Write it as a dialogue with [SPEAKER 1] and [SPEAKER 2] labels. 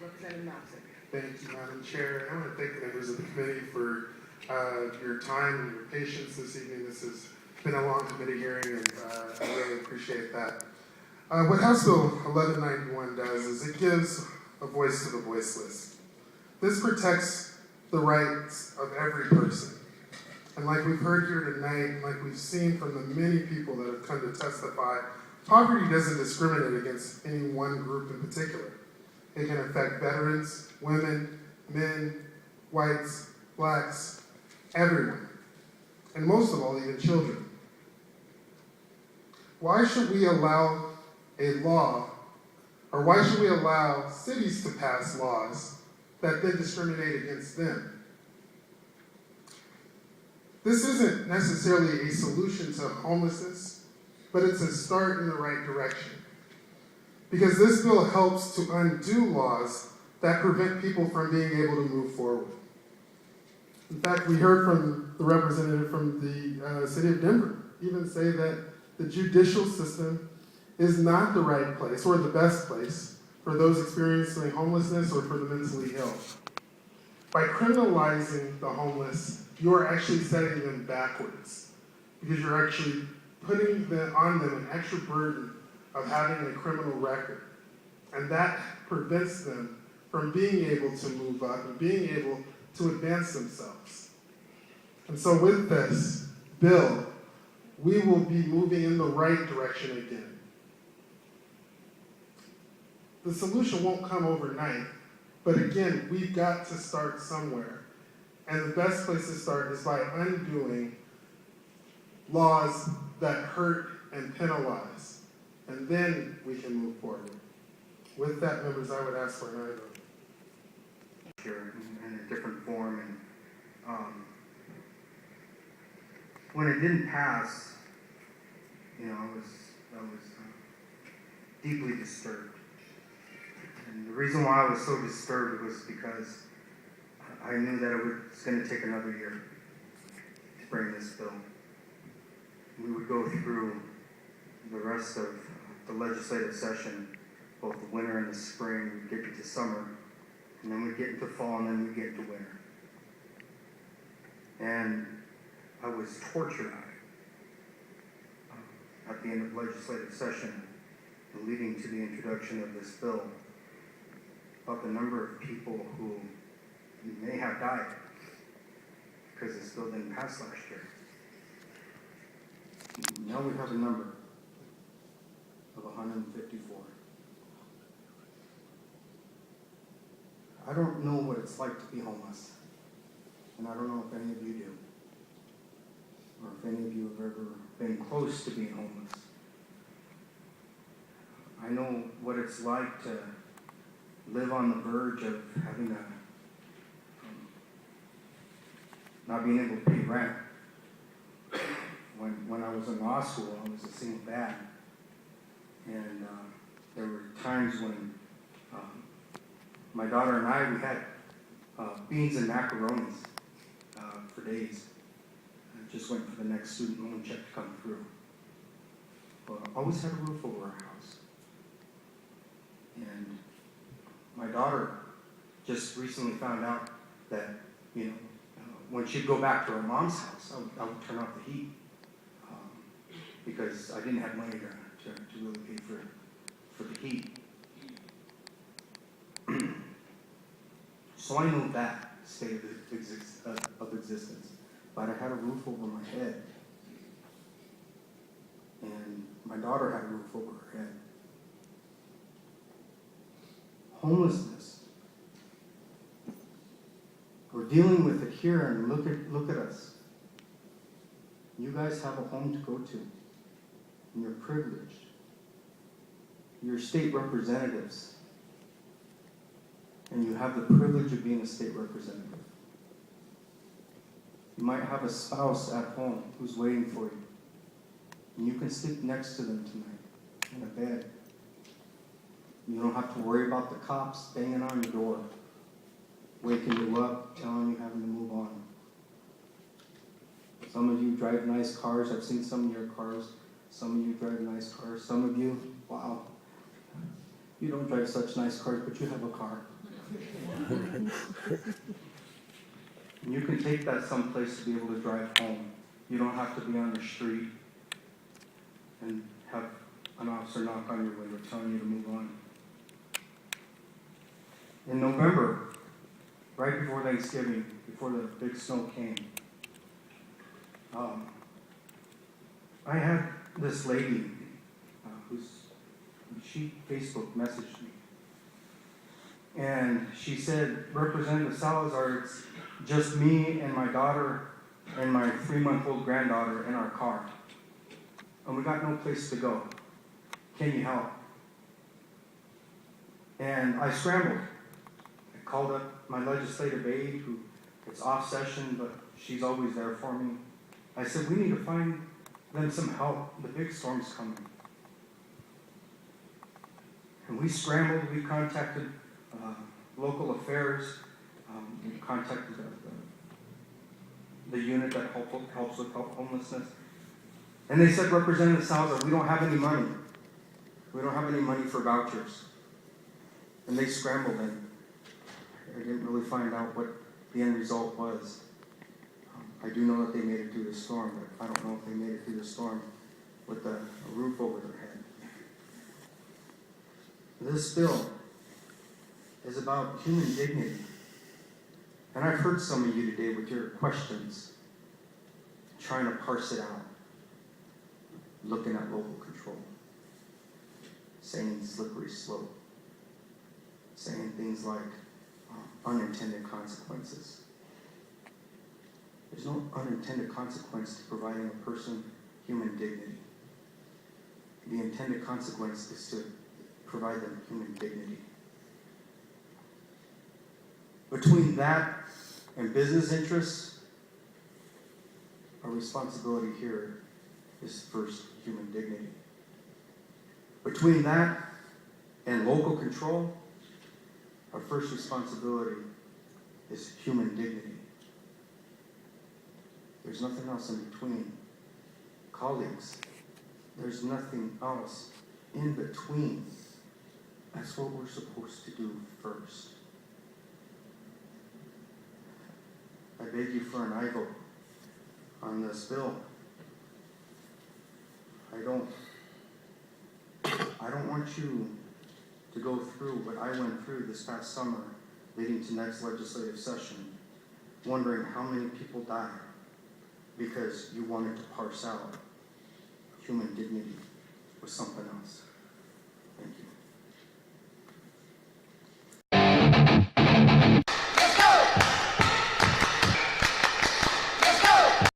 [SPEAKER 1] Representative Melton.
[SPEAKER 2] Thank you, Madam Chair. I want to thank the members of the committee for your time and your patience this evening. This has been a long committee hearing, and I really appreciate that. What House Bill 1191 does is it gives a voice to the voiceless. This protects the rights of every person. And like we've heard here tonight, and like we've seen from the many people that have come to testify, poverty doesn't discriminate against any one group in particular. It can affect veterans, women, men, whites, blacks, everyone. And most of all, even children. Why should we allow a law, or why should we allow cities to pass laws that then discriminate against them? This isn't necessarily a solution to homelessness, but it's a start in the right direction. Because this bill helps to undo laws that prevent people from being able to move forward. In fact, we heard from the representative from the city of Denver even say that the judicial system is not the right place or the best place for those experiencing homelessness or for the mentally ill. By criminalizing the homeless, you are actually setting them backwards because you're actually putting on them an extra burden of having a criminal record. And that prevents them from being able to move up and being able to advance themselves. And so with this bill, we will be moving in the right direction again. The solution won't come overnight, but again, we've got to start somewhere. And the best place to start is by undoing laws that hurt and penalize. And then we can move forward. With that, members, I would ask for an aye vote.
[SPEAKER 3] Here in a different form, and when it didn't pass, I was deeply disturbed. And the reason why I was so disturbed was because I knew that it was going to take another year to bring this bill. We would go through the rest of the legislative session, both the winter and the spring. We'd get into summer, and then we'd get into fall, and then we'd get into winter. And I was tortured at the end of legislative session, leading to the introduction of this bill, about the number of people who may have died because this bill didn't pass last year. Now we have a number of 154. I don't know what it's like to be homeless, and I don't know if any of you do, or if any of you have ever been close to being homeless. I know what it's like to live on the verge of having not being able to pay rent. When I was in law school, I was a single dad, and there were times when my daughter and I, we had beans and macaronis for days. I just went for the next student loan check to come through. But I always had a roof over our house. And my daughter just recently found out that, when she'd go back to her mom's house, I would turn off the heat because I didn't have money to really pay for the heat. So I know that state of existence. But I had a roof over my head. And my daughter had a roof over her head. Homelessness. We're dealing with it here, and look at us. You guys have a home to go to. And you're privileged. You're state representatives. And you have the privilege of being a state representative. You might have a spouse at home who's waiting for you. And you can sleep next to them tonight in a bed. You don't have to worry about the cops banging on your door, waking you up, telling you having to move on. Some of you drive nice cars. I've seen some of your cars. Some of you drive nice cars. Some of you, wow, you don't drive such nice cars, but you have a car. And you can take that someplace to be able to drive home. You don't have to be on the street and have an officer knock on your window telling you to move on. In November, right before Thanksgiving, before the big snow came, I had this lady she Facebook messaged me. And she said, Representative Salazar, it's just me and my daughter and my 3-month-old granddaughter in our car. And we got no place to go. Can you help? And I scrambled. I called up my legislative aide, who it's off session, but she's always there for me. I said, we need to find them some help. The big storm's coming. And we scrambled. We contacted local affairs. We contacted the unit that helps with homelessness. And they said, Representative Salazar, we don't have any money. We don't have any money for vouchers. And they scrambled, and I didn't really find out what the end result was. I do know that they made it through the storm, but I don't know if they made it through the storm with a roof over their head. This bill is about human dignity. And I've heard some of you today with your questions, trying to parse it out, looking at local control, saying slippery slope, saying things like unintended consequences. There's no unintended consequence to providing a person human dignity. The intended consequence is to provide them human dignity. Between that and business interests, our responsibility here is first human dignity. Between that and local control, our first responsibility is human dignity. There's nothing else in between. Colleagues, there's nothing else in between. That's what we're supposed to do first. I beg you for an aye vote on this bill. I don't want you to go through what I went through this past summer leading to next legislative session, wondering how many people died because you wanted to parse out human dignity with something else.